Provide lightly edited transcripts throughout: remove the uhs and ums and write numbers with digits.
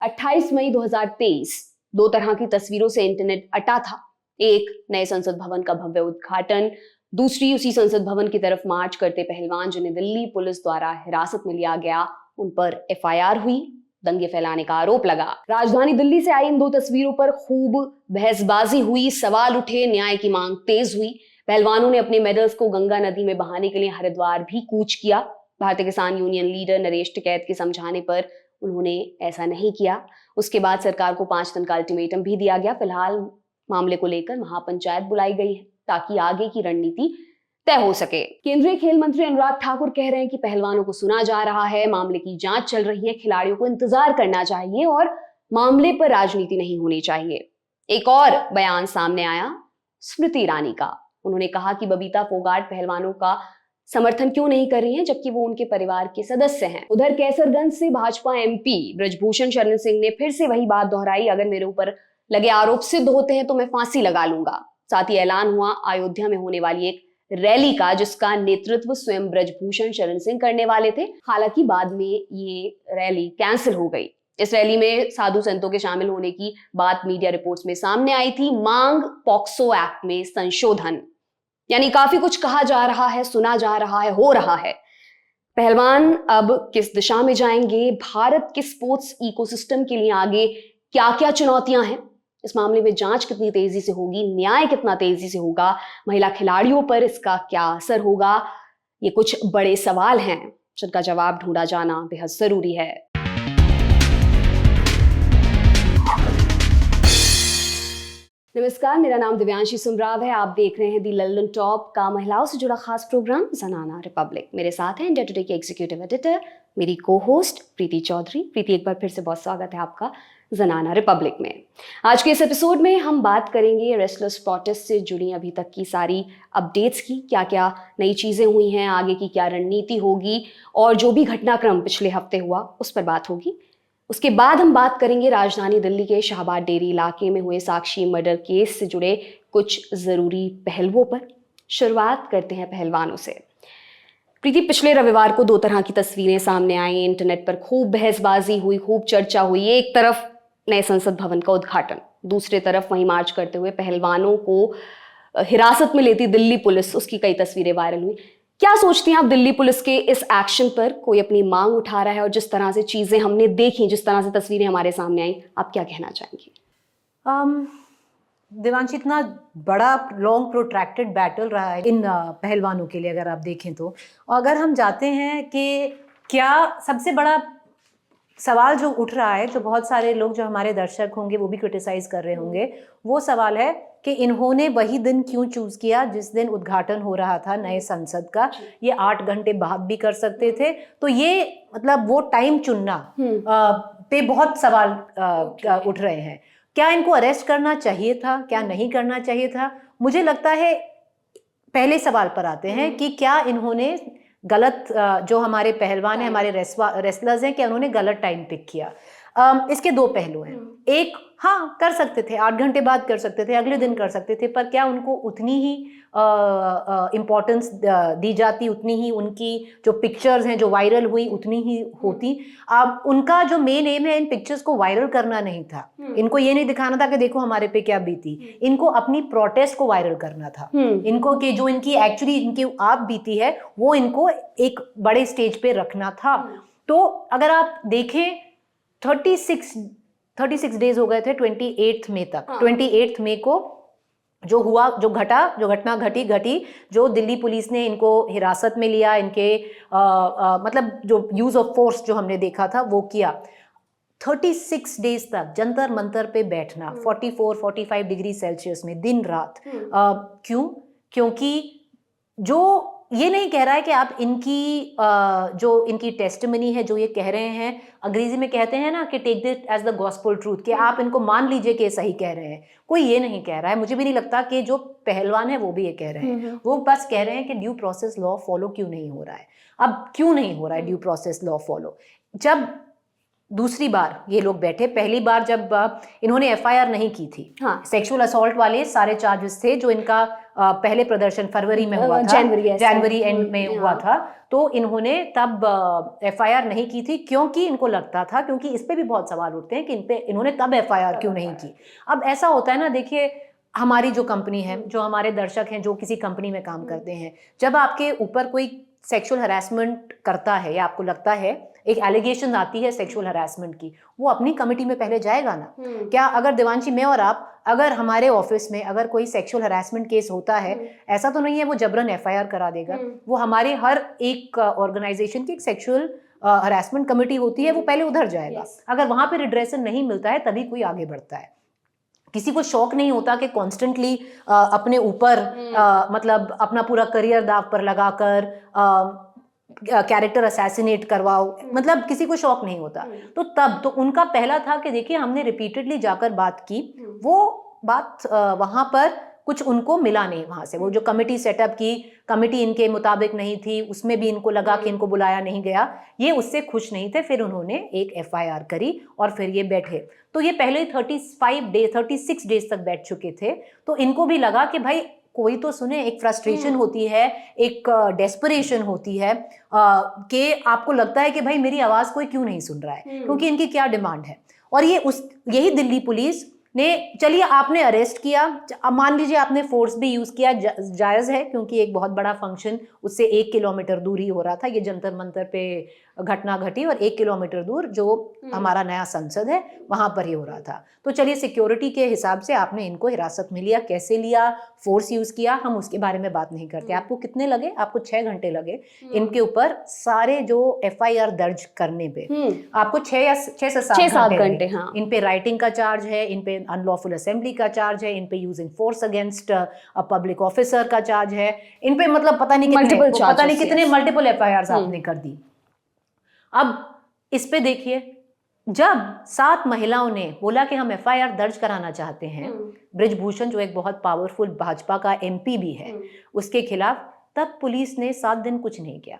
28 मई 2023 दो तरह की तस्वीरों से इंटरनेट अटा था। एक नए संसद भवन का भव्य उद्घाटन, दूसरी उसी संसद भवन की तरफ मार्च करते पहलवान जिन्हें दिल्ली पुलिस द्वारा हिरासत में लिया गया, उन पर एफआईआर हुई, दंगे फैलाने का आरोप लगा। राजधानी दिल्ली से आई इन दो तस्वीरों पर खूब बहसबाजी हुई, सवाल उठे, न्याय की मांग तेज हुई। पहलवानों ने अपने मेडल्स को गंगा नदी में बहाने के लिए हरिद्वार भी कूच किया। भारतीय किसान यूनियन लीडर नरेश टिकैत के समझाने पर उन्होंने ऐसा नहीं किया। उसके बाद सरकार को 5 दिन का अल्टीमेटम भी दिया गया। फिलहाल मामले को लेकर महापंचायत बुलाई गई है ताकि आगे की रणनीति तय हो सके। केंद्रीय खेल मंत्री अनुराग ठाकुर कह रहे हैं कि पहलवानों को सुना जा रहा है, मामले की जांच चल रही है, खिलाड़ियों को इंतजार करना चाहिए और मामले पर राजनीति नहीं होनी चाहिए। एक और बयान सामने आया स्मृति ईरानी का। उन्होंने कहा कि बबीता फोगाट पहलवानों का समर्थन क्यों नहीं कर रही हैं जबकि वो उनके परिवार के सदस्य हैं। उधर कैसरगंज से भाजपा एमपी ब्रजभूषण शरण सिंह ने फिर से वही बात दोहराई, अगर मेरे ऊपर लगे आरोप सिद्ध होते हैं तो मैं फांसी लगा लूंगा। साथ ही ऐलान हुआ अयोध्या में होने वाली एक रैली का, जिसका नेतृत्व स्वयं ब्रजभूषण शरण सिंह करने वाले थे। हालांकि बाद में ये रैली कैंसिल हो गई। इस रैली में साधु संतों के शामिल होने की बात मीडिया रिपोर्ट्स में सामने आई थी। मांग पॉक्सो एक्ट में संशोधन, यानी काफी कुछ कहा जा रहा है, सुना जा रहा है, हो रहा है। पहलवान अब किस दिशा में जाएंगे, भारत के स्पोर्ट्स इकोसिस्टम के लिए आगे क्या क्या चुनौतियां हैं, इस मामले में जांच कितनी तेजी से होगी, न्याय कितना तेजी से होगा, महिला खिलाड़ियों पर इसका क्या असर होगा, ये कुछ बड़े सवाल हैं जिनका जवाब ढूंढा जाना बेहद जरूरी है। नमस्कार, मेरा नाम दिव्यांशी सुमराव है। आप देख रहे हैं दी लंदन टॉप का महिलाओं से जुड़ा खास प्रोग्राम ज़नाना रिपब्लिक। मेरे साथ हैं इंडिया टुडे के एग्जीक्यूटिव एडिटर, मेरी को होस्ट प्रीति चौधरी। प्रीति, एक बार फिर से बहुत स्वागत है आपका ज़नाना रिपब्लिक में। आज के इस एपिसोड में हम बात करेंगे रेस्लर्स प्रोटेस्ट से जुड़ी अभी तक की सारी अपडेट्स की, क्या क्या नई चीज़ें हुई हैं, आगे की क्या रणनीति होगी, और जो भी घटनाक्रम पिछले हफ्ते हुआ उस पर बात होगी। उसके बाद हम बात करेंगे राजधानी दिल्ली के शाहबाद डेरी इलाके में हुए साक्षी मर्डर केस से जुड़े कुछ जरूरी पहलुओं पर। शुरुआत करते हैं पहलवानों से। प्रीति, पिछले रविवार को दो तरह की तस्वीरें सामने आई। इंटरनेट पर खूब बहसबाजी हुई, खूब चर्चा हुई। एक तरफ नए संसद भवन का उद्घाटन, दूसरी तरफ वहीं मार्च करते हुए पहलवानों को हिरासत में लेती दिल्ली पुलिस, उसकी कई तस्वीरें वायरल हुई। क्या सोचती हैं आप दिल्ली पुलिस के इस एक्शन पर? कोई अपनी मांग उठा रहा है और जिस तरह से चीजें हमने देखी, जिस तरह से तस्वीरें हमारे सामने आई, आप क्या कहना चाहेंगी? देवांशी, इतना बड़ा लॉन्ग प्रोट्रैक्टेड बैटल रहा है इन पहलवानों के लिए, अगर आप देखें तो। अगर हम जाते हैं कि क्या सबसे बड़ा सवाल जो उठ रहा है, जो बहुत सारे लोग, जो हमारे दर्शक होंगे वो भी क्रिटिसाइज कर रहे होंगे, वो सवाल है कि इन्होंने वही दिन क्यों चूज किया जिस दिन उद्घाटन हो रहा था नए संसद का। ये 8 घंटे बाद भी कर सकते थे। तो ये मतलब वो टाइम चुनना पे बहुत सवाल उठ रहे हैं। क्या इनको अरेस्ट करना चाहिए था, क्या नहीं करना चाहिए था? मुझे लगता है पहले सवाल पर आते हैं कि क्या इन्होंने गलत, जो हमारे पहलवान हैं, हमारे रेसलर्स हैं, क्या उन्होंने गलत टाइम पिक किया? इसके दो पहलू हैं। एक, हाँ, कर सकते थे, 8 घंटे बाद कर सकते थे, अगले दिन कर सकते थे, पर क्या उनको उतनी ही इम्पोर्टेंस दी जाती, उतनी ही उनकी जो पिक्चर्स हैं जो वायरल हुई उतनी ही होती? अब उनका जो मेन एम है इन पिक्चर्स को वायरल करना नहीं था। इनको ये नहीं दिखाना था कि देखो हमारे पे क्या बीती, इनको अपनी प्रोटेस्ट को वायरल करना था। इनको कि जो इनकी एक्चुअली इनकी आप बीती है वो इनको एक बड़े स्टेज पे रखना था। तो अगर आप देखें 36 डेज हो गए थे 28 मई तक। 28 मई को जो हुआ, जो घटना घटी, जो दिल्ली पुलिस ने इनको हिरासत में लिया, इनके मतलब जो यूज ऑफ फोर्स जो हमने देखा था वो किया। 36 डेज तक जंतर मंतर पे बैठना 44-45 डिग्री सेल्सियस में दिन रात। क्यों? क्योंकि जो ये नहीं कह रहा है कि आप इनकी जो इनकी टेस्टिमनी है, जो ये कह रहे हैं, अंग्रेजी में कहते हैं ना कि take this as the gospel truth, कि आप इनको मान लीजिए कि सही कह रहे हैं। कोई ये नहीं कह रहा है। मुझे भी नहीं लगता कि जो पहलवान है वो भी ये कह रहे हैं। वो बस कह रहे हैं कि ड्यू प्रोसेस लॉ फॉलो क्यों नहीं हो रहा है। अब क्यों नहीं हो रहा है ड्यू प्रोसेस लॉ फॉलो? जब दूसरी बार ये लोग बैठे, पहली बार जब इन्होंने एफआईआर नहीं की थी, हाँ, सेक्सुअल असॉल्ट वाले सारे चार्जेस थे जो इनका पहले प्रदर्शन फरवरी में हुआ था, जनवरी एंड में हुआ था, तो इन्होंने तब एफआईआर नहीं की थी, क्योंकि इनको लगता था, क्योंकि इस पे भी बहुत सवाल उठते हैं कि इन पे इन्होंने तब एफआईआर क्यों नहीं की। अब ऐसा होता है ना, देखिए हमारी जो कंपनी है, जो हमारे दर्शक हैं जो किसी कंपनी में काम करते हैं, जब आपके ऊपर कोई सेक्सुअल हरासमेंट करता है या आपको लगता है एक एलिगेशन आती है सेक्सुअल हरासमेंट की, वो अपनी कमेटी में पहले जाएगा ना। क्या अगर देवांशी, मैं और आप, अगर हमारे ऑफिस में अगर कोई सेक्सुअल हरासमेंट केस होता है, ऐसा तो नहीं है वो जबरन एफआईआर करा देगा, वो हमारी हर एक ऑर्गेनाइजेशन की एक सेक्सुअल हरासमेंट कमेटी होती है, वो पहले उधर जाएगा। अगर वहां पे रिड्रेसल नहीं मिलता है तभी कोई आगे बढ़ता है। किसी को शौक नहीं होता कि कॉन्स्टेंटली अपने ऊपर मतलब अपना पूरा करियर दाव पर लगाकर कैरेक्टर असैसिनेट करवाओ, मतलब किसी को शौक नहीं होता। तो तब तो उनका पहला था कि देखिए हमने रिपीटेडली जाकर बात की, वो बात वहां पर कुछ उनको मिला नहीं वहां से। वो जो कमेटी सेटअप की, कमेटी इनके मुताबिक नहीं थी, उसमें भी इनको लगा कि इनको बुलाया नहीं गया, ये उससे खुश नहीं थे। फिर उन्होंने एक एफआईआर करी और फिर ये बैठे। तो ये पहले 36 डेज तक बैठ चुके थे। तो इनको भी लगा कि भाई कोई तो सुने, एक फ्रस्ट्रेशन होती है, एक डेस्परेशन होती है कि आपको लगता है कि भाई मेरी आवाज कोई क्यों नहीं सुन रहा है, क्योंकि इनकी क्या डिमांड है। और यही दिल्ली पुलिस ने, चलिए आपने अरेस्ट किया, मान लीजिए आपने फोर्स भी यूज किया, जायज है, क्योंकि एक बहुत बड़ा फंक्शन उससे 1 किलोमीटर दूर ही हो रहा था। ये जंतर मंतर पे घटना घटी और 1 किलोमीटर दूर जो हमारा नया संसद है वहां पर ही हो रहा था। तो चलिए सिक्योरिटी के हिसाब से आपने इनको हिरासत में लिया, कैसे लिया, फोर्स यूज किया, हम उसके बारे में बात नहीं करते। आपको कितने लगे? आपको 6 घंटे लगे इनके ऊपर सारे जो एफआईआर दर्ज करने पे। आपको 6 से 7 घंटे। हाँ। इन पे राइटिंग का चार्ज है, इन पे अनलॉफुल असेंबली का चार्ज है, इन पे using force against a public officer का चार्ज है, इन पे मतलब पता नहीं कितने मल्टीपल एफआईआर आपने कर दी। अब इस पे देखिए, जब 7 महिलाओं ने बोला कि हम एफआईआर दर्ज कराना चाहते हैं, बृजभूषण जो एक बहुत पावरफुल भाजपा का एमपी भी है उसके खिलाफ, तब पुलिस ने 7 दिन कुछ नहीं किया।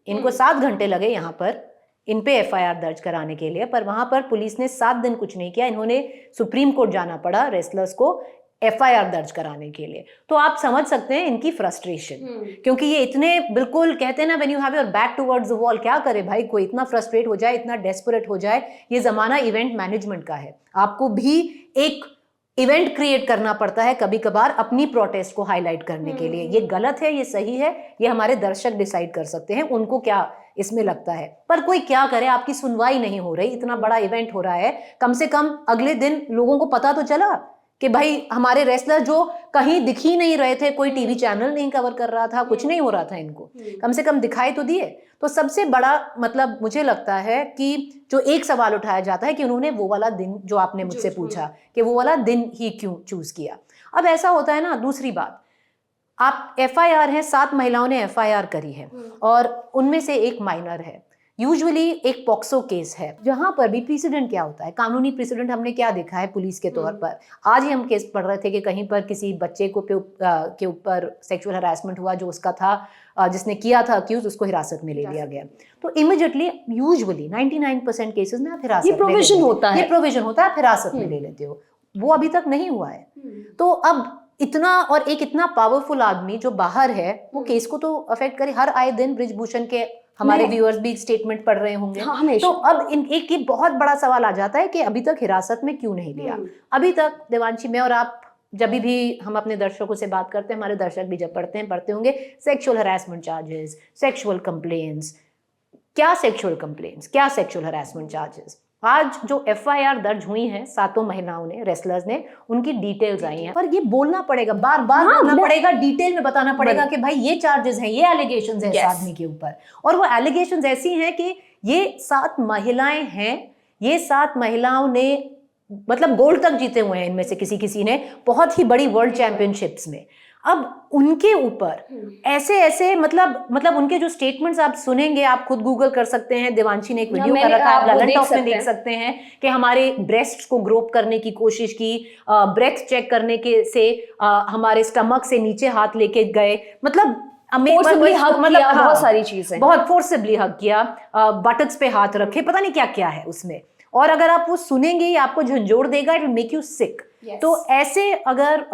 इनको 7 घंटे लगे यहाँ पर इन पे एफआईआर दर्ज कराने के लिए, पर वहां पर पुलिस ने 7 दिन कुछ नहीं किया। इन्होंने सुप्रीम कोर्ट जाना पड़ा रेसलर्स को एफआईआर दर्ज कराने के लिए। तो आप समझ सकते हैं इनकी फ्रस्ट्रेशन, क्योंकि ये इतने, बिल्कुल कहते हैं ना when you have your back towards the wall, क्या करे भाई कोई इतना फ्रस्ट्रेट हो जाए, इतना डेस्परेट हो जाए। ये जमाना इवेंट मैनेजमेंट का है, आपको भी एक इवेंट क्रिएट करना पड़ता है कभी कभार अपनी प्रोटेस्ट को हाईलाइट करने के लिए। ये गलत है, ये सही है, ये हमारे दर्शक डिसाइड कर सकते हैं उनको क्या इसमें लगता है। पर कोई क्या करे, आपकी सुनवाई नहीं हो रही, इतना बड़ा इवेंट हो रहा है, कम से कम अगले दिन लोगों को पता तो चला कि भाई हमारे रेसलर जो कहीं दिख ही नहीं रहे थे, कोई टीवी चैनल नहीं कवर कर रहा था, कुछ नहीं हो रहा था, इनको कम से कम दिखाई तो दिए। तो सबसे बड़ा मतलब मुझे लगता है कि जो एक सवाल उठाया जाता है कि उन्होंने वो वाला दिन, जो आपने मुझसे पूछा कि वो वाला दिन ही क्यों चूज किया। अब ऐसा होता है ना, दूसरी बात, आप एफआईआर है, 7 महिलाओं ने एफआईआर करी है और उनमें से एक माइनर है। यूजुअली एक पॉक्सो केस है, जहां पर भी प्रेसिडेंट क्या होता है, कानूनी प्रेसिडेंट हमने क्या देखा है पुलिस के तौर पर। आज ही हम केस पढ़ रहे थे कि कहीं पर किसी बच्चे को के ऊपर सेक्सुअल हरासमेंट हुआ, जो उसका था, जिसने किया था अक्यूज, उसको हिरासत में ले लिया गया। तो इमीडिएटली यूजुअली 99% केसेस में आप हिरासत में, ये प्रोविजन होता है, आप हिरासत में ले लेते हो। वो अभी तक नहीं हुआ है। तो अब इतना पावरफुल आदमी जो बाहर है, वो केस को तो अफेक्ट करे। हर आए दिन बृजभूषण के हमारे व्यूअर्स भी स्टेटमेंट पढ़ रहे होंगे। हाँ, तो अब एक ये बहुत बड़ा सवाल आ जाता है कि अभी तक हिरासत में क्यों नहीं लिया। अभी तक देवांशी, मैं और आप जब भी हम अपने दर्शकों से बात करते हैं, हमारे दर्शक भी जब पढ़ते होंगे sexual harassment charges, sexual complaints, क्या सेक्सुअल हरासमेंट चार्जेस। आज जो एफआईआर दर्ज हुई हैं 7 महिलाओं ने, रेसलर्स ने, उनकी डिटेल्स आई हैं। पर ये बोलना पड़ेगा, बार बोलना पड़ेगा, डिटेल में बताना पड़ेगा कि भाई ये चार्जेस हैं, ये एलिगेशंस हैं इस आदमी के ऊपर। और वो एलिगेशंस ऐसी हैं कि ये 7 महिलाएं हैं, ये 7 महिलाओं ने मतलब गोल्ड तक जीते हुए हैं इनमें से किसी ने, बहुत ही बड़ी वर्ल्ड चैंपियनशिप्स में। अब उनके ऊपर ऐसे मतलब उनके जो स्टेटमेंट्स आप सुनेंगे, आप खुद गूगल कर सकते हैं, देवांशी ने एक वीडियो कर रखा है, आप ललन टॉप में देख सकते हैं कि हमारे ब्रेस्ट्स को ग्रोप करने की कोशिश की, ब्रेथ चेक करने के से हमारे स्टमक से नीचे हाथ लेके गए, मतलब बहुत सारी चीजें, बहुत फोर्सिबली हक किया, बटक्स पे हाथ रखे, पता नहीं क्या क्या है उसमें। और अगर आप वो सुनेंगे, आपको झंझोड़ देगा, it will make you sick. तो ऐसे अगर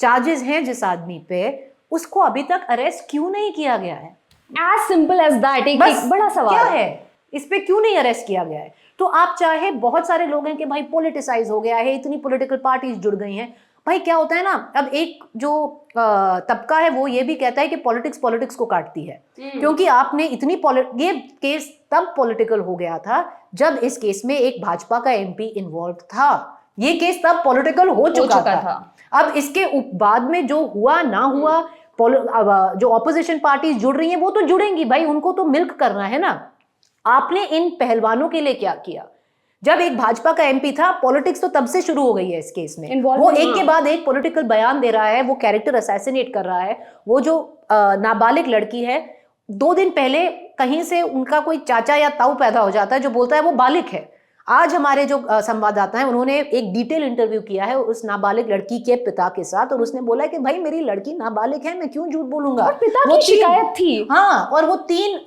चार्जेस हैं जिस आदमी पे, उसको अभी तक अरेस्ट क्यों नहीं किया गया है? As simple as that. एक बड़ा सवाल क्या है, इस पे क्यों नहीं अरेस्ट किया गया है? तो आप चाहे बहुत सारे लोग हैं कि भाई पॉलिटिसाइज हो गया है, इतनी पॉलिटिकल पार्टीज जुड़ गई हैं। भाई क्या होता है ना, अब एक जो तबका है वो ये भी कहता है कि पॉलिटिक्स पॉलिटिक्स को काटती है, क्योंकि आपने इतनी ये केस तब पॉलिटिकल हो गया था जब इस केस में एक भाजपा का एमपी इन्वॉल्व था। ये केस तब पॉलिटिकल हो चुका था। अब इसके बाद में जो हुआ ना हुआ, जो ऑपोजिशन पार्टीज जुड़ रही हैं वो तो जुड़ेंगी भाई, उनको तो मिल्क करना है ना। आपने इन पहलवानों के लिए क्या किया? जब एक भाजपा का एमपी था, पॉलिटिक्स तो तब से शुरू हो गई है इस केस में। वो एक के बाद एक पॉलिटिकल बयान दे रहा है, वो कैरेक्टर असैसिनेट कर रहा है। वो जो नाबालिग लड़की है, 2 दिन पहले कहीं से उनका कोई चाचा या ताऊ पैदा हो जाता है जो बोलता है वो बालिग है। आज हमारे जो संवाददाता हैं उन्होंने एक डिटेल इंटरव्यू किया है उस नाबालिग लड़की के पिता के साथ, और उसने बोला कि भाई मेरी लड़की नाबालिग है, मैं क्यों झूठ बोलूंगा। और पिता की शिकायत थी। हाँ, और वो 3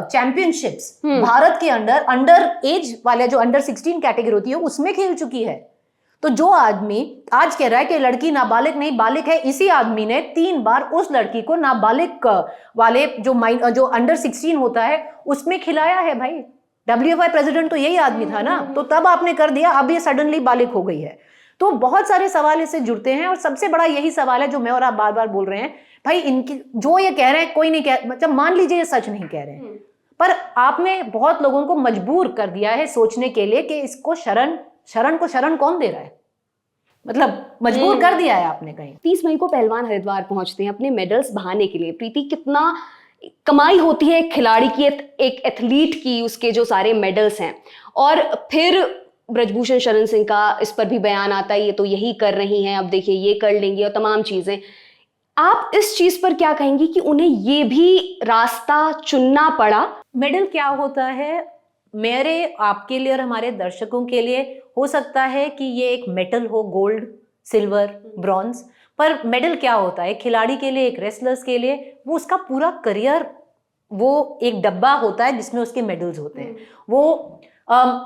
चैंपियनशिप्स भारत के अंडर एज वाले जो अंडर 16 कैटेगरी होती है उसमें खेल चुकी है। तो जो आदमी आज कह रहा है कि लड़की नाबालिग नहीं बालिग है, इसी आदमी ने 3 बार उस लड़की को नाबालिग वाले जो अंडर 16 होता है उसमें खिलाया है। भाई WFI प्रेसिडेंट तो यही आदमी था ना, तो तब आपने कर दिया, अब ये सडनली बालिग हो गई है। तो बहुत सारे सवाल इससे जुड़ते हैं, और सबसे बड़ा यही सवाल है जो मैं और आप बार बार बोल रहे हैं। भाई इनकी जो ये कह रहे हैं, कोई नहीं कह, मतलब मान लीजिए ये सच नहीं कह रहे हैं, पर आपने बहुत लोगों को मजबूर कर दिया है सोचने के लिए कि इसको शरण कौन दे रहा है, मतलब मजबूर कर दिया है आपने कहीं। 30 मई को पहलवान हरिद्वार पहुंचते हैं अपने मेडल्स बहाने के लिए। प्रीति, कितना कमाई होती है एक खिलाड़ी की, एक एथलीट की, उसके जो सारे मेडल्स हैं। और फिर ब्रजभूषण शरण सिंह का इस पर भी बयान आता है, ये तो यही कर रही हैं, अब देखिए ये कर लेंगी, और तमाम चीजें। आप इस चीज पर क्या कहेंगी कि उन्हें ये भी रास्ता चुनना पड़ा? मेडल क्या होता है मेरे आपके लिए और हमारे दर्शकों के लिए, हो सकता है कि ये एक मेटल हो, गोल्ड, सिल्वर, ब्रॉन्ज, पर मेडल क्या होता है खिलाड़ी के लिए, एक रेसलर्स के लिए, वो उसका पूरा करियर, वो एक डब्बा होता है जिसमें उसके मेडल्स होते हैं। वो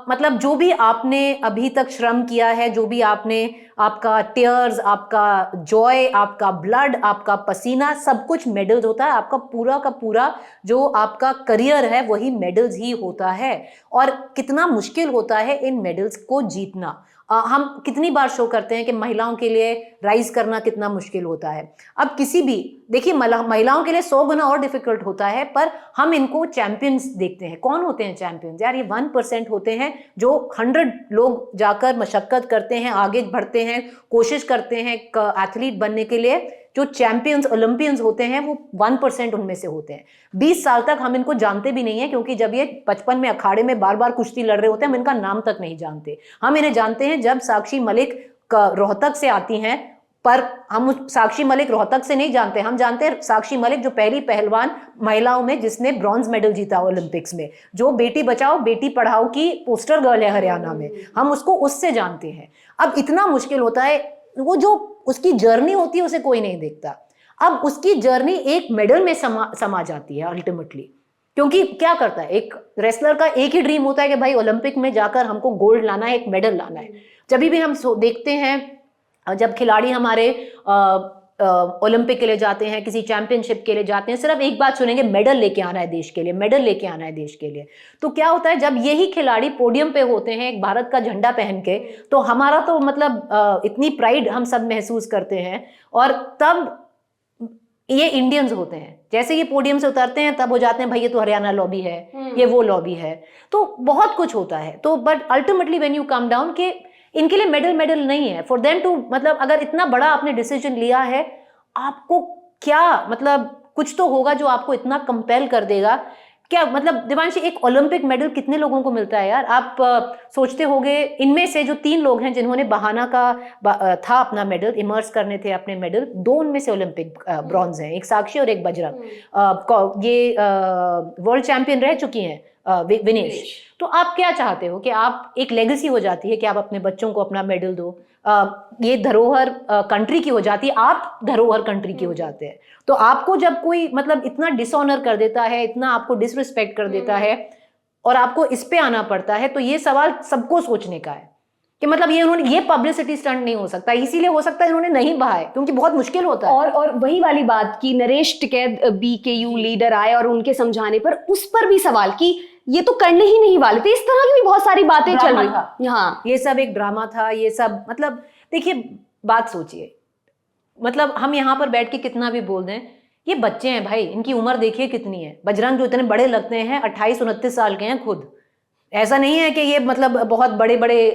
मतलब जो भी आपने अभी तक श्रम किया है, जो भी आपने, आपका टीयर्स, आपका जॉय, आपका ब्लड, आपका पसीना, सब कुछ मेडल्स होता है। आपका पूरा का पूरा जो आपका करियर है वही मेडल्स ही होता है। और कितना मुश्किल होता है इन मेडल्स को जीतना। हम कितनी बार शो करते हैं कि महिलाओं के लिए राइज करना कितना मुश्किल होता है। अब किसी भी, देखिए महिलाओं के लिए 100 गुना और डिफिकल्ट होता है, पर हम इनको चैंपियंस देखते हैं। कौन होते हैं चैंपियंस? यार ये 1% होते हैं जो 100 लोग जाकर मशक्कत करते हैं, आगे बढ़ते हैं, कोशिश करते हैं एथलीट बनने के लिए। जो चैंपियंस, ओलंपियंस होते हैं वो 1% उनमें से होते हैं। 20 साल तक हम इनको जानते भी नहीं है, क्योंकि जब ये 55 में अखाड़े में बार बार कुश्ती लड़ रहे होते हैं, हम इनका नाम तक नहीं जानते। हम इन्हें जानते हैं जब साक्षी मलिक रोहतक से आती हैं, पर हम साक्षी मलिक रोहतक से नहीं जानते, हम जानते हैं साक्षी मलिक जो पहली पहलवान महिलाओं में जिसने ब्रॉन्ज मेडल जीता ओलंपिक्स में, जो बेटी बचाओ बेटी पढ़ाओ की पोस्टर गर्ल है हरियाणा में, हम उसको उससे जानते हैं। अब इतना मुश्किल होता है, वो जो उसकी जर्नी होती है उसे कोई नहीं देखता। अब उसकी जर्नी एक मेडल में समा जाती है अल्टीमेटली, क्योंकि क्या करता है एक रेसलर का, एक ही ड्रीम होता है कि भाई ओलंपिक में जाकर हमको गोल्ड लाना है, एक मेडल लाना है। जब भी हम देखते हैं, जब खिलाड़ी हमारे ओलंपिक के लिए जाते हैं, किसी चैंपियनशिप के लिए जाते हैं, सिर्फ एक बात सुनेंगे, मेडल लेके आना है देश के लिए, मेडल लेके आना है देश के लिए। तो क्या होता है जब यही खिलाड़ी पोडियम पे होते हैं एक भारत का झंडा पहन के, तो हमारा तो मतलब इतनी प्राइड हम सब महसूस करते हैं। और तब ये इंडियंस होते हैं, जैसे ये पोडियम से उतरते हैं तब हो जाते हैं भाई ये तो हरियाणा लॉबी है, ये वो लॉबी है, तो बहुत कुछ होता है। तो but ultimately when you come down के इनके लिए मेडल नहीं है फॉर देम टू, मतलब अगर इतना बड़ा आपने डिसीजन लिया है, आपको क्या, मतलब कुछ तो होगा जो आपको इतना कंपेल कर देगा। क्या मतलब दिवांशी, एक ओलंपिक मेडल कितने लोगों को मिलता है यार? आप सोचते होंगे इनमें से जो 3 लोग हैं जिन्होंने बहाना का था अपना मेडल, इमर्स करने थे अपने मेडल, 2 उनमें से ओलंपिक ब्रॉन्ज हैं, एक साक्षी और एक बजरंग। ये वर्ल्ड चैंपियन रह चुकी हैं विनेश। तो आप क्या चाहते हो कि आप, एक लेगेसी हो जाती है कि आप अपने बच्चों को अपना मेडल दो, ये धरोहर कंट्री की हो जाती है, आप धरोहर कंट्री की हो जाते हैं। तो आपको जब कोई मतलब इतना डिसऑनर कर देता है, इतना आपको डिसरिस्पेक्ट कर देता है, और आपको इस पे आना पड़ता है, तो ये सवाल सबको सोचने का है कि मतलब ये पब्लिसिटी स्टंट नहीं हो सकता, इसीलिए हो सकता है इन्होंने नहीं बहाए क्योंकि बहुत मुश्किल होता है। और वही वाली बात कि नरेश टिकैत BKU लीडर आए और उनके समझाने पर उस पर भी सवाल कि ये तो करने ही नहीं वाले थे, इस तरह की भी बहुत सारी बातें चल रही थी। हाँ, ये सब एक ड्रामा था, ये सब मतलब देखिए बात सोचिए, मतलब हम यहाँ पर बैठ के कितना भी बोल दें, ये बच्चे हैं भाई, इनकी उम्र देखिए कितनी है। बजरंग जो इतने बड़े लगते हैं 28-29 साल के हैं खुद, ऐसा नहीं है कि ये मतलब बहुत बड़े बड़े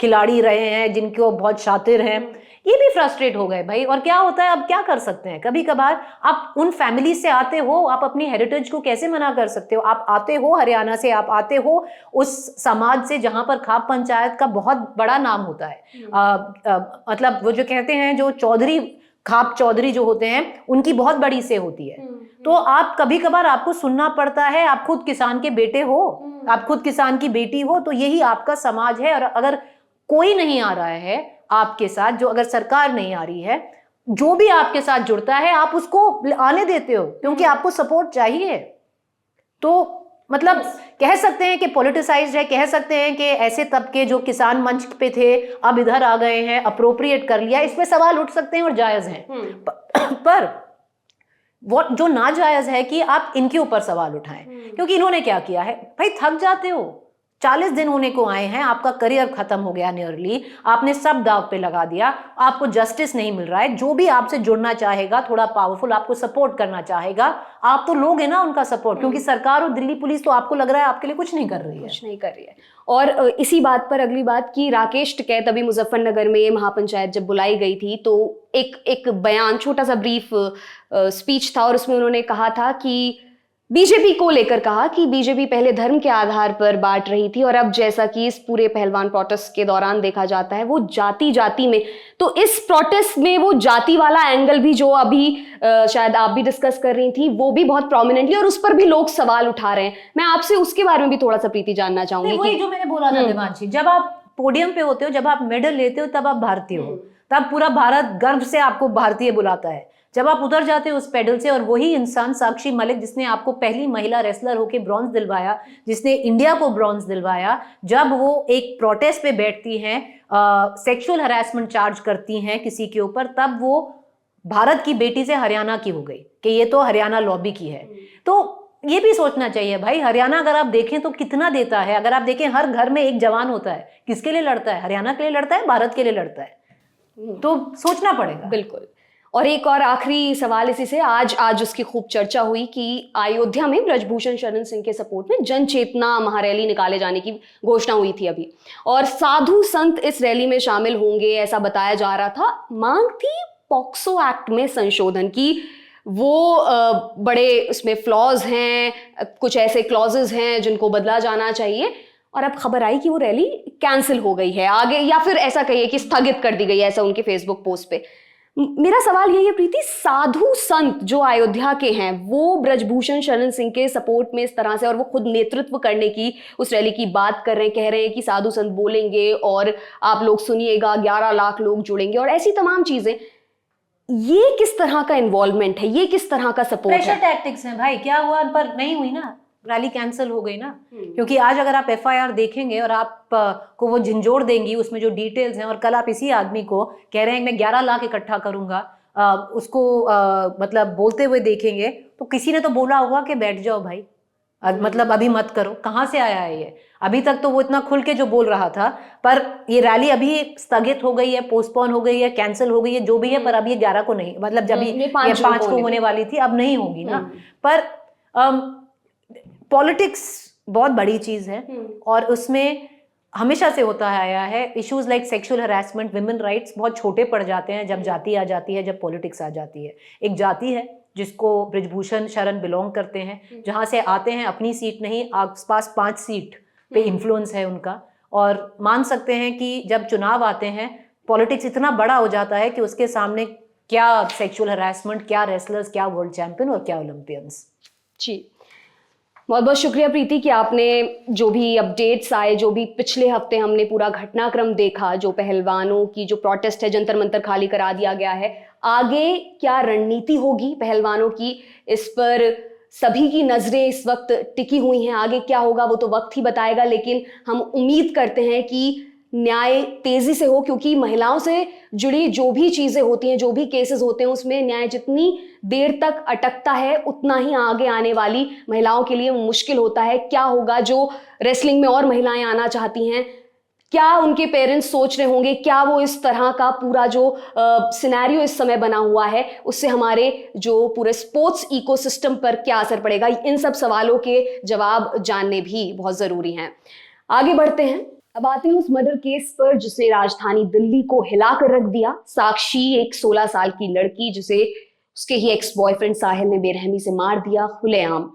खिलाड़ी रहे हैं जिनको बहुत शातिर हैं, ये भी फ्रस्ट्रेट हो गए भाई। और क्या होता है, अब क्या कर सकते हैं, कभी कभार आप उन फैमिली से आते हो, आप अपनी हेरिटेज को कैसे मना कर सकते हो। आप आते हो हरियाणा से, आप आते हो उस समाज से जहां पर खाप पंचायत का बहुत बड़ा नाम होता है। मतलब वो जो कहते हैं, जो चौधरी, खाप चौधरी जो होते हैं, उनकी बहुत बड़ी से होती है। तो आप कभी कभार आपको सुनना पड़ता है, आप खुद किसान के बेटे हो, आप खुद किसान की बेटी हो, तो यही आपका समाज है। और अगर कोई नहीं आ रहा है आपके साथ, जो अगर सरकार नहीं आ रही है, जो भी आपके साथ जुड़ता है आप उसको आने देते हो क्योंकि आपको सपोर्ट चाहिए। तो मतलब कह सकते हैं कि पॉलिटिसाइज्ड है, कह सकते हैं कि ऐसे तबके जो किसान मंच पे थे अब इधर आ गए हैं, अप्रोप्रिएट कर लिया, इस पे सवाल उठ सकते हैं और जायज हैं। पर वो जो नाजायज है कि आप इनके ऊपर सवाल उठाएं, क्योंकि इन्होंने क्या किया है भाई, थक जाते हो, 40 दिन होने को आए हैं, आपका करियर खत्म हो गया नियरली, आपने सब दाव पे लगा दिया, आपको जस्टिस नहीं मिल रहा है। जो भी आपसे जुड़ना चाहेगा, थोड़ा पावरफुल आपको सपोर्ट करना चाहेगा, आप तो लोगे ना उनका सपोर्ट, क्योंकि सरकार और दिल्ली पुलिस तो आपको लग रहा है आपके लिए कुछ नहीं कर रही है, कुछ नहीं कर रही है। और इसी बात पर अगली बात कि राकेश टिकैत अभी मुजफ्फरनगर में महापंचायत जब बुलाई गई थी तो एक बयान, छोटा सा ब्रीफ स्पीच था और उसमें उन्होंने कहा था कि बीजेपी को लेकर कहा कि बीजेपी पहले धर्म के आधार पर बांट रही थी और अब जैसा कि इस पूरे पहलवान प्रोटेस्ट के दौरान देखा जाता है वो जाति जाति में, तो इस प्रोटेस्ट में वो जाति वाला एंगल भी जो अभी शायद आप भी डिस्कस कर रही थी वो भी बहुत प्रोमिनेंटली, और उस पर भी लोग सवाल उठा रहे हैं। मैं आपसे उसके बारे में भी थोड़ा सा प्रीति जानना चाहूंगी। वही जो मैंने बोला था देवांशी, जब आप पोडियम पे होते हो, जब आप मेडल लेते हो, तब आप भारतीय हो, तब पूरा भारत गर्व से आपको भारतीय बुलाता है। जब आप उतर जाते हो उस पेडल से, और वही इंसान साक्षी मलिक जिसने आपको पहली महिला रेसलर होके ब्रॉन्ज दिलवाया, जिसने इंडिया को ब्रॉन्ज दिलवाया, जब वो एक प्रोटेस्ट पे बैठती हैं, सेक्सुअल हरासमेंट चार्ज करती हैं किसी के ऊपर, तब वो भारत की बेटी से हरियाणा की हो गई कि ये तो हरियाणा लॉबी की है। तो ये भी सोचना चाहिए भाई, हरियाणा अगर आप देखें तो कितना देता है। अगर आप देखें हर घर में एक जवान होता है, किसके लिए लड़ता है? हरियाणा के लिए लड़ता है, भारत के लिए लड़ता है। तो सोचना पड़ेगा। बिल्कुल। और एक और आखिरी सवाल इसी से, आज उसकी खूब चर्चा हुई कि अयोध्या में ब्रजभूषण शरण सिंह के सपोर्ट में जन चेतना महारैली निकाले जाने की घोषणा हुई थी अभी, और साधु संत इस रैली में शामिल होंगे ऐसा बताया जा रहा था। मांग थी पॉक्सो एक्ट में संशोधन की, वो बड़े उसमें फ्लॉज हैं, कुछ ऐसे क्लॉजेस हैं जिनको बदला जाना चाहिए, और अब खबर आई कि वो रैली कैंसिल हो गई है आगे, या फिर ऐसा कहिए कि स्थगित कर दी गई है, ऐसा उनके फेसबुक पोस्ट पे। मेरा सवाल यही है प्रीति, साधु संत जो अयोध्या के हैं वो ब्रजभूषण शरण सिंह के सपोर्ट में इस तरह से, और वो खुद नेतृत्व करने की उस रैली की बात कर रहे हैं, कह रहे हैं कि साधु संत बोलेंगे और आप लोग सुनिएगा, 11 लाख लोग जुड़ेंगे और ऐसी तमाम चीजें, ये किस तरह का इन्वॉल्वमेंट है, ये किस तरह का सपोर्ट है? प्रेशर टैक्टिक्स हैं भाई। क्या हुआ, पर नहीं हुई ना, रैली कैंसिल हो गई ना। क्योंकि आज अगर आप FIR देखेंगे और आप को वो झंझोड़ देंगी उसमें जो डिटेल्स हैं, और कल आप इसी आदमी को कह रहे हैं मैं 11 लाख इकट्ठा करूंगा, उसको मतलब बोलते हुए देखेंगे, तो किसी ने तो बोला होगा कि बैठ जाओ भाई, मतलब अभी मत करो। कहाँ से आया है ये? अभी तक तो वो इतना खुल के जो बोल रहा था, पर ये रैली अभी स्थगित हो गई है, पोस्टपोन हो गई है, कैंसिल हो गई है, जो भी है, पर अब ये 11 को नहीं, मतलब जब ये 5 को होने वाली थी, अब नहीं होगी ना। पर पॉलिटिक्स बहुत बड़ी चीज है और उसमें हमेशा से होता आया है। Issues like sexual harassment, women rights बहुत छोटे पड़ जाते हैं जब जाति आ जाती है, जब पॉलिटिक्स आ जाती है। एक जाति है जिसको ब्रजभूषण शरण बिलोंग करते हैं, जहां से आते हैं, अपनी सीट नहीं, आसपास 5 सीट पे इन्फ्लुएंस है उनका, और मान सकते हैं कि जब चुनाव आते हैं पॉलिटिक्स इतना बड़ा हो जाता है कि उसके सामने क्या सेक्सुअल हरासमेंट, क्या रेसलर्स, क्या वर्ल्ड चैंपियन और क्या ओलंपियंस। जी, बहुत बहुत शुक्रिया प्रीति कि आपने जो भी अपडेट्स आए, जो भी पिछले हफ्ते हमने पूरा घटनाक्रम देखा, जो पहलवानों की जो प्रोटेस्ट है, जंतर मंतर खाली करा दिया गया है, आगे क्या रणनीति होगी पहलवानों की, इस पर सभी की नजरें इस वक्त टिकी हुई हैं। आगे क्या होगा वो तो वक्त ही बताएगा, लेकिन हम उम्मीद करते हैं कि न्याय तेजी से हो, क्योंकि महिलाओं से जुड़ी जो भी चीजें होती हैं, जो भी केसेस होते हैं, उसमें न्याय जितनी देर तक अटकता है उतना ही आगे आने वाली महिलाओं के लिए मुश्किल होता है। क्या होगा जो रेसलिंग में और महिलाएं आना चाहती हैं, क्या उनके पेरेंट्स सोच रहे होंगे, क्या वो इस तरह का पूरा जो सिनेरियो इस समय बना हुआ है उससे हमारे जो पूरे स्पोर्ट्स इकोसिस्टम पर क्या असर पड़ेगा, इन सब सवालों के जवाब जानने भी बहुत जरूरी हैं। आगे बढ़ते हैं। अब आते हैं उस मर्डर केस पर जिसने राजधानी दिल्ली को हिलाकर रख दिया। साक्षी एक 16 साल की लड़की जिसे उसके ही एक्स बॉयफ्रेंड साहिल ने बेरहमी से मार दिया, खुलेआम।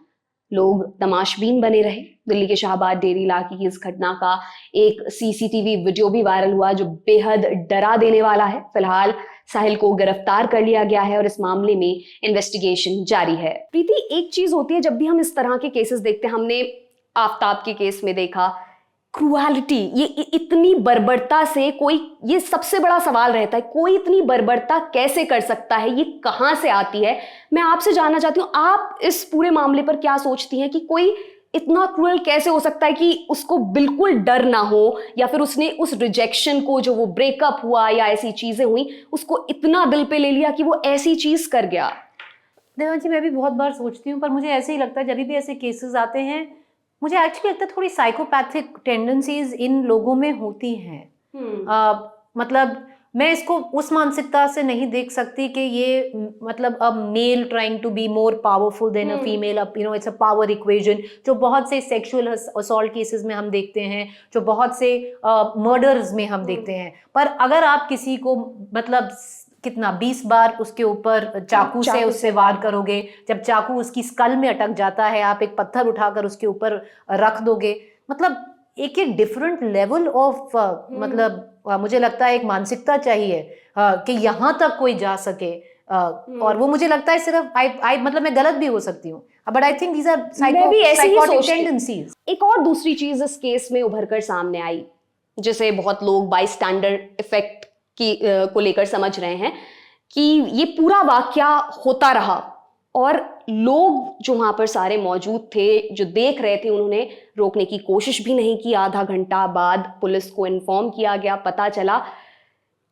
लोग तमाशबीन बने रहे। दिल्ली के शाहबाद डेयरी इलाके की इस घटना का एक सीसीटीवी वीडियो भी वायरल हुआ जो बेहद डरा देने वाला है। फिलहाल साहिल को गिरफ्तार कर लिया गया है और इस मामले में इन्वेस्टिगेशन जारी है। प्रीति, एक चीज होती है जब भी हम इस तरह के केसेस देखते हैं, हमने आफ्ताब के केस में देखा क्रूएलिटी, ये इतनी बर्बरता से कोई, ये सबसे बड़ा सवाल रहता है, कोई इतनी बर्बरता कैसे कर सकता है, ये कहां से आती है। मैं आपसे जानना चाहती हूँ, आप इस पूरे मामले पर क्या सोचती हैं कि कोई इतना क्रूएल कैसे हो सकता है कि उसको बिल्कुल डर ना हो, या फिर उसने उस रिजेक्शन को, जो वो ब्रेकअप हुआ या ऐसी चीजें हुई, उसको इतना दिल पे ले लिया कि वो ऐसी चीज कर गया। देवांशी, मैं भी बहुत बार सोचती हूँ, पर मुझे ऐसे ही लगता है जब भी ऐसे केसेस आते हैं, मुझे एक्चुअली लगता है थोड़ी साइकोपैथिक टेंडेंसीज इन लोगों में होती हैं। मतलब मैं इसको उस मानसिकता से नहीं देख सकती कि ये मतलब a male trying to be more powerful than a female, it's a power equation, जो बहुत से सेक्सुअल असॉल्ट केसेस में हम देखते हैं, जो बहुत से मर्डर्स में हम देखते हैं। पर अगर आप किसी को मतलब कितना 20 बार उसके ऊपर चाकू से उससे वार करोगे, जब चाकू उसकी स्कल में अटक जाता है, आप एक पत्थर उठाकर उसके ऊपर रख दोगे, मतलब एक एक डिफरेंट लेवल ऑफ मतलब मुझे लगता है एक मानसिकता चाहिए कि यहाँ तक कोई जा सके। और वो मुझे लगता है सिर्फ आई मतलब मैं गलत भी हो सकती हूँ, but I think these are psychotic tendencies. एक और दूसरी चीज इस केस में उभर कर सामने आई, जिसे बहुत लोग बाई स्टैंडर्ड इफेक्ट की को लेकर समझ रहे हैं कि ये पूरा वाकया होता रहा और लोग जो वहां पर सारे मौजूद थे, जो देख रहे थे, उन्होंने रोकने की कोशिश भी नहीं की। आधा घंटा बाद पुलिस को इन्फॉर्म किया गया, पता चला।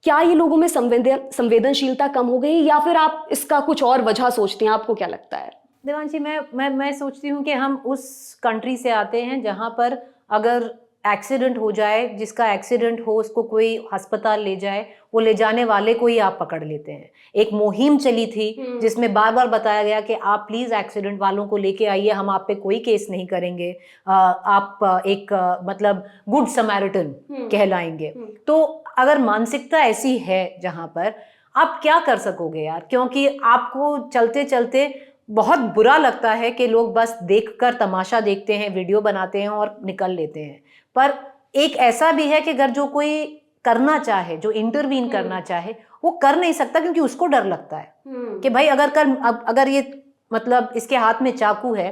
क्या ये लोगों में संवेदनशीलता कम हो गई, या फिर आप इसका कुछ और वजह सोचते हैं? आपको क्या लगता है? देवांशी, मैं सोचती हूँ कि हम उस कंट्री से आते हैं जहाँ पर अगर एक्सीडेंट हो जाए, जिसका एक्सीडेंट हो उसको कोई अस्पताल ले जाए, वो ले जाने वाले को ही आप पकड़ लेते हैं। एक मुहिम चली थी जिसमें बार बार बताया गया कि आप प्लीज एक्सीडेंट वालों को लेके आइए, हम आप पे कोई केस नहीं करेंगे, आप एक मतलब गुड समैरिटन कहलाएंगे। तो अगर मानसिकता ऐसी है जहाँ पर, आप क्या कर सकोगे यार, क्योंकि आपको चलते चलते बहुत बुरा लगता है कि लोग बस देखकर तमाशा देखते हैं, वीडियो बनाते हैं और निकल लेते हैं। पर एक ऐसा भी है कि अगर जो कोई करना चाहे, जो इंटरवीन करना चाहे, वो कर नहीं सकता क्योंकि उसको डर लगता है कि भाई अगर ये मतलब इसके हाथ में चाकू है,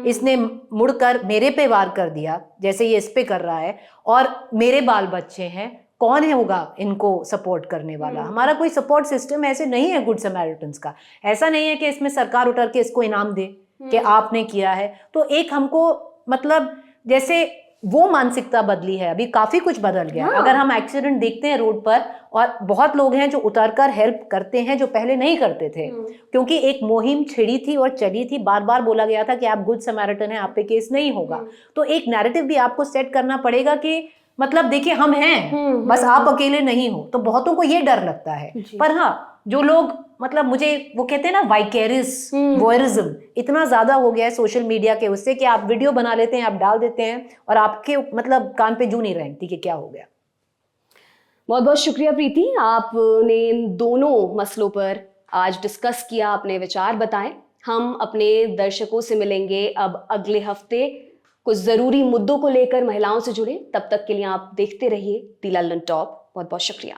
इसने मुड़कर मेरे पे वार कर दिया जैसे ये इस पे कर रहा है, और मेरे बाल बच्चे हैं, कौन है होगा इनको सपोर्ट करने वाला? हमारा कोई सपोर्ट सिस्टम ऐसे नहीं है गुड समैरिटन्स का। ऐसा नहीं है कि इसमें सरकार उतर के इसको इनाम दे कि आपने किया है। तो एक हमको मतलब जैसे वो मानसिकता बदली है, अभी काफी कुछ बदल गया। अगर हम एक्सीडेंट देखते हैं रोड पर, और बहुत लोग हैं जो उतरकर हेल्प करते हैं जो पहले नहीं करते थे, क्योंकि एक मुहिम छिड़ी थी और चली थी, बार बार बोला गया था कि आप गुड समैरिटन हैं, आप पे केस नहीं होगा। तो एक नैरेटिव भी आपको सेट करना पड़ेगा कि मतलब देखिए हम हैं, बस आप अकेले नहीं हो। तो बहुतों को ये डर लगता है। पर हाँ, जो लोग मतलब मुझे वो कहते हैं ना वाइकेरियस वॉयरिज्म इतना ज्यादा हो गया है सोशल मीडिया के, उससे कि आप वीडियो बना लेते हैं, आप डाल देते हैं और आपके मतलब कान पे जू नहीं रेंगती कि क्या हो गया। बहुत बहुत शुक्रिया प्रीति, आपने इन दोनों मसलों पर आज डिस्कस किया, अपने विचार बताएं। हम अपने दर्शकों से मिलेंगे अब अगले हफ्ते कुछ जरूरी मुद्दों को लेकर महिलाओं से जुड़े। तब तक के लिए आप देखते रहिए दी लंदन टॉप। बहुत बहुत शुक्रिया।